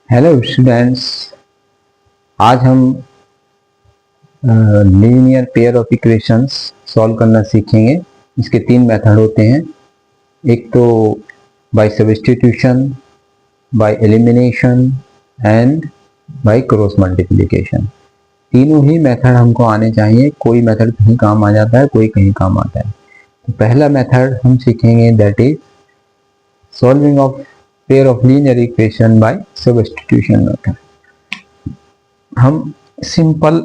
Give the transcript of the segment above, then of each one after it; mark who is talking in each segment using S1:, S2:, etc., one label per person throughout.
S1: Hello students. आज हम linear pair of equations solve करना सीखेंगे। इसके तीन मेथड होते हैं, एक तो by substitution, by elimination and by cross multiplication. तीनों ही मेथड हमको आने चाहिए। कोई मेथड कहीं काम आ जाता है, कोई कहीं काम आता है। तो पहला मेथड हम सीखेंगे, that is solving of pair of linear equation by substitution method. हम सिंपल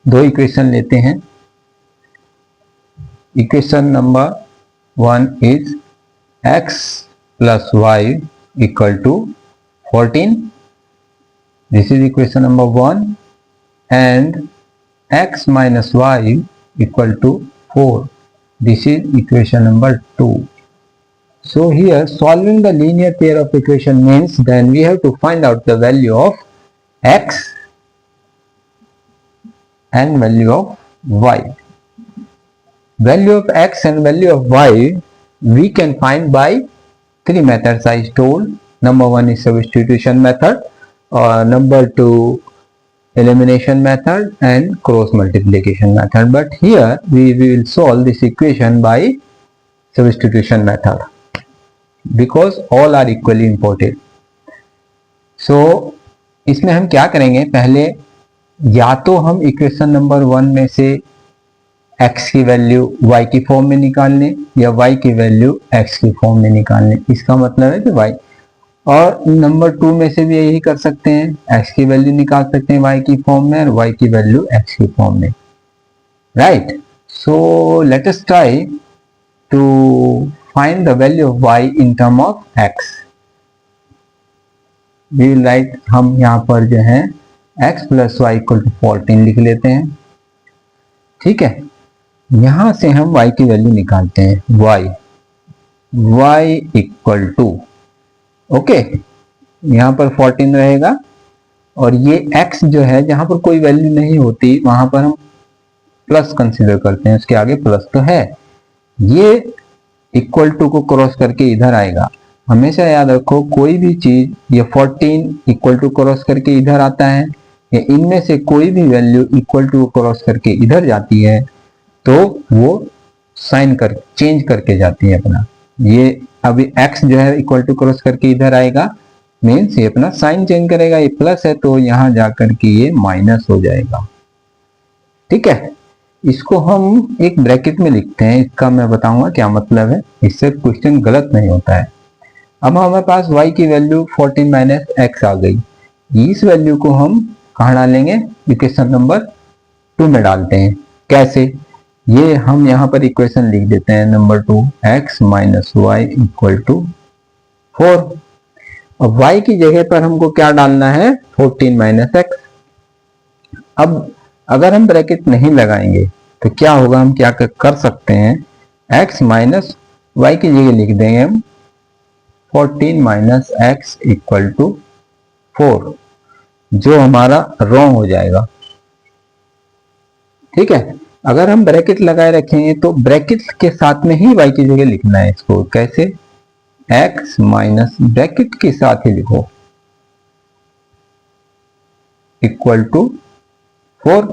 S1: दो इक्वेशन लेते हैं। Equation number 1 is x plus y equal to 14. This is equation number 1, and x minus y equal to 4. This is equation number 2. So here solving the linear pair of equation means then we have to find out the value of x and value of y. Value of x and value of y we can find by three methods I told. Number 1 is substitution method, number 2 elimination method, and cross multiplication method. But here we will solve this equation by substitution method because all are equally important. So इसमें हम क्या करेंगे, पहले या तो हम equation number 1 में से x की वैल्यू y की फॉर्म में निकाल लें या y की वैल्यू x की फॉर्म में निकाल लें। इसका मतलब है कि y, और नंबर 2 में से भी यही कर सकते हैं, x की वैल्यू निकाल सकते हैं y की फॉर्म में और y की वैल्यू x की फॉर्म में, right. So let us try to find the value of y in term of x। We will write, हम यहाँ पर जो है x plus y equal to 14 लिख लेते हैं, ठीक है। यहां से हम y की वैल्यू निकालते हैं, y इक्वल टू, ओके, यहां पर 14 रहेगा और ये x जो है जहां पर कोई वैल्यू नहीं होती वहां पर हम प्लस कंसीडर करते हैं, उसके आगे प्लस तो है। ये इक्वल टू को क्रॉस करके इधर आएगा। हमेशा याद रखो, कोई भी चीज, ये 14 इक्वल टू क्रॉस करके इधर आता है या इनमें से कोई भी वैल्यू इक्वल टू क्रॉस करके इधर जाती है तो वो साइन कर चेंज करके जाती है अपना। ये अभी x जो है इक्वल टू क्रॉस करके इधर आएगा, मीन्स ये अपना साइन चेंज करेगा। ये प्लस है तो यहां जाकर के ये माइनस हो जाएगा, ठीक है। इसको हम एक ब्रैकेट में लिखते हैं, इसका मैं बताऊंगा क्या मतलब है, इससे क्वेश्चन गलत नहीं होता है। अब हमारे पास y की वैल्यू 14 माइनस एक्स आ गई। इस वैल्यू को हम कहाँ डालेंगे, इक्वेशन नंबर 2 में डालते हैं। कैसे, ये हम यहाँ पर इक्वेशन लिख देते हैं, number 2 x minus y equal to 4। अब y की जगह पर हमको क्या डालना है, 14 माइनस एक्स। अब अगर हम ब्रैकेट नहीं लगाएंगे तो क्या होगा, हम क्या कर सकते हैं, x माइनस वाई की जगह लिख देंगे हम 14 माइनस एक्स इक्वल टू 4, जो हमारा रॉन्ग हो जाएगा, ठीक है। अगर हम ब्रैकेट लगाए रखेंगे तो ब्रैकेट के साथ में ही y की जगह लिखना है इसको। कैसे, x माइनस ब्रैकेट के साथ ही लिखो इक्वल टू 4।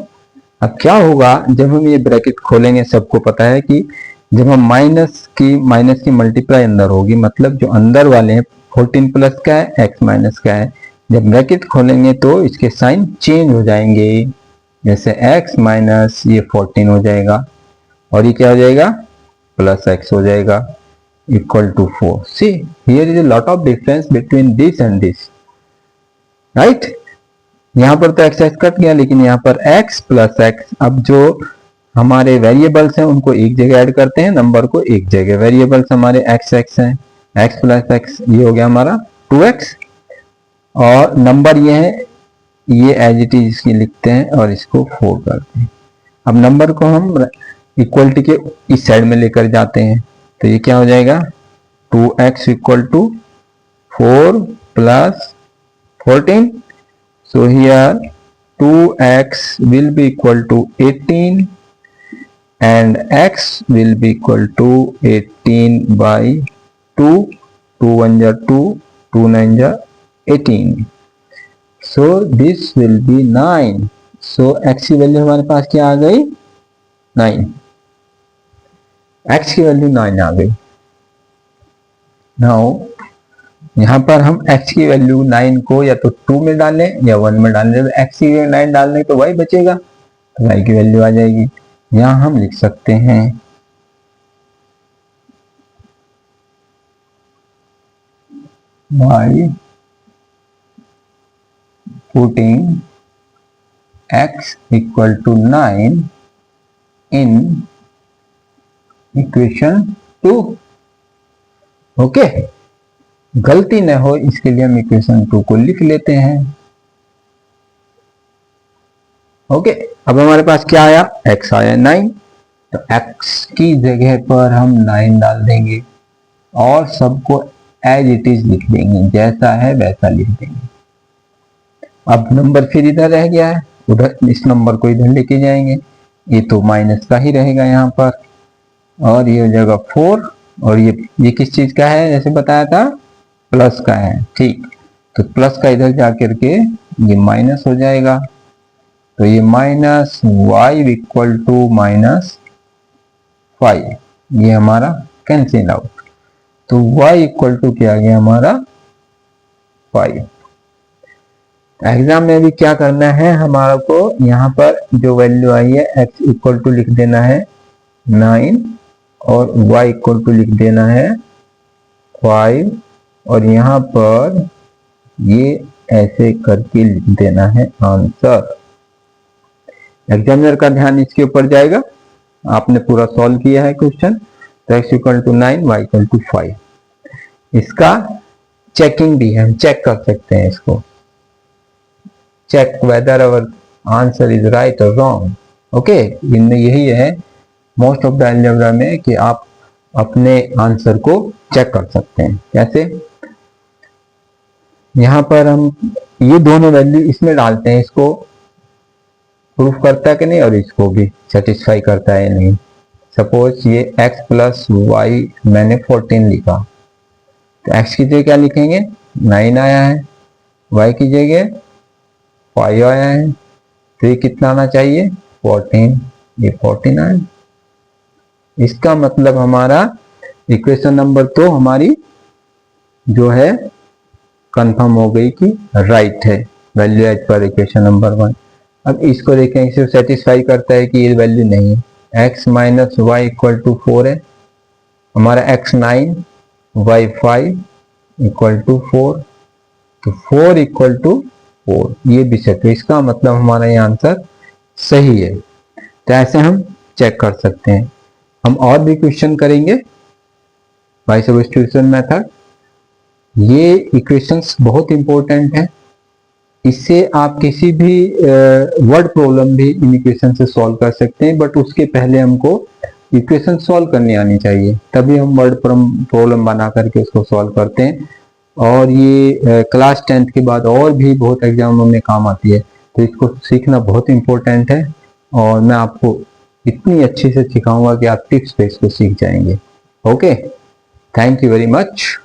S1: अब क्या होगा, जब हम ये ब्रैकेट खोलेंगे, सबको पता है कि जब हम माइनस की मल्टीप्लाई अंदर होगी, मतलब जो अंदर वाले हैं 14 प्लस का है, x माइनस का है, जब ब्रैकेट खोलेंगे तो इसके साइन चेंज हो जाएंगे। जैसे x माइनस ये 14 हो जाएगा और ये क्या हो जाएगा, प्लस x हो जाएगा equal to 4। See here is a lot of difference between this and this, right. यहाँ पर तो x कट गया, लेकिन यहाँ पर x प्लस एक्स। अब जो हमारे वेरिएबल्स हैं उनको एक जगह ऐड करते हैं, नंबर को एक जगह। वेरिएबल्स हमारे x हैं, x प्लस एक्स, ये हो गया हमारा 2x, और नंबर ये है, ये एज इट इज इसकी लिखते हैं और इसको 4 करते हैं। अब नंबर को हम इक्वलिटी के इस साइड में लेकर जाते हैं तो ये क्या हो जाएगा, 2x equal to 4 plus 14। So here 2x will be equal to 18 and x will be equal to 18 by 2, 2 1 जा 2, 2 9 जा 18, so this will be 9. so x की वैल्यू हमारे पास क्या आ गई 9, x की वैल्यू 9 आ गई। नाउ यहाँ पर हम x की वैल्यू 9 को या तो 2 में डालें या 1 में डालें। जब x की वैल्यू 9 डालने तो y बचेगा, तो y की वैल्यू आ जाएगी। यहाँ हम लिख सकते हैं y putting x equal to 9 in equation 2। Okay, गलती न हो इसके लिए हम इक्वेशन 2 को लिख लेते हैं। ओके, अब हमारे पास क्या आया x आया 9, तो x की जगह पर हम 9 डाल देंगे और सबको एज इट इज लिख देंगे, जैसा है वैसा लिख देंगे। अब नंबर फिर इधर रह गया है, उधर इस नंबर को इधर लेके जाएंगे, ये तो माइनस का ही रहेगा यहाँ पर, और ये हो जाएगा 4, और ये किस चीज का है, जैसे बताया था प्लस का है। ठीक, तो प्लस का इधर जाकर के ये माइनस हो जाएगा, तो ये माइनस y इक्वल टू -5, ये हमारा कैंसिल आउट, तो y इक्वल टू क्या आ गया हमारा 5। एग्जाम में भी क्या करना है हमारा को, यहाँ पर जो वैल्यू आई है x इक्वल टू लिख देना है 9 और y इक्वल टू लिख देना है 5, और यहाँ पर ये ऐसे करके लिख देना है आंसर। एग्जामिनर का ध्यान इसके ऊपर जाएगा, आपने पूरा सॉल्व किया है क्वेश्चन, तो x equal to 9 y equal to 5। इसका चेकिंग भी है, हम चेक कर सकते हैं इसको, check whether our answer is right और रॉन्ग। ओके, इनमें यही है मोस्ट ऑफ द अलजेब्रा में कि आप अपने आंसर को चेक कर सकते हैं। कैसे, यहाँ पर हम ये दोनों वैल्यू इसमें डालते हैं, इसको प्रूफ करता है कि नहीं और इसको भी सेटिस्फाई करता है नहीं। सपोज ये x प्लस वाई मैंने 14 लिखा, तो x की जगह क्या लिखेंगे 9 आया है, y की जगह 5 आया है, तो ये कितना आना चाहिए 14, ये 14 आया। इसका मतलब हमारा इक्वेशन नंबर तो हमारी जो है कंफर्म हो गई कि राइट है, वैल्यू एज पर इक्वेशन नंबर 1। अब इसको देखें, इसे सेटिस्फाई करता है कि ये वैल्यू नहीं है, x minus y equal to 4 है, हमारा x 9 y 5 इक्वल टू 4, तो 4 इक्वल टू 4 ये भी सही, तो इसका मतलब हमारा ये आंसर सही है। तो ऐसे हम चेक कर सकते हैं। हम और भी क्वेश्चन करेंगे बाय सब्स्टिट्यूशन मेथड। ये इक्वेशंस बहुत इंपॉर्टेंट है, इससे आप किसी भी वर्ड प्रॉब्लम भी इन इक्वेशन से सॉल्व कर सकते हैं, बट उसके पहले हमको इक्वेशन सॉल्व करनी आनी चाहिए, तभी हम वर्ड प्रॉब्लम बना करके उसको सॉल्व करते हैं। और ये क्लास 10th के बाद और भी बहुत एग्जामों में काम आती है, तो इसको सीखना बहुत इंपॉर्टेंट है, और मैं आपको इतनी अच्छे से सिखाऊंगा कि आप टिप्स पे इसको सीख जाएंगे। Okay, thank you very much.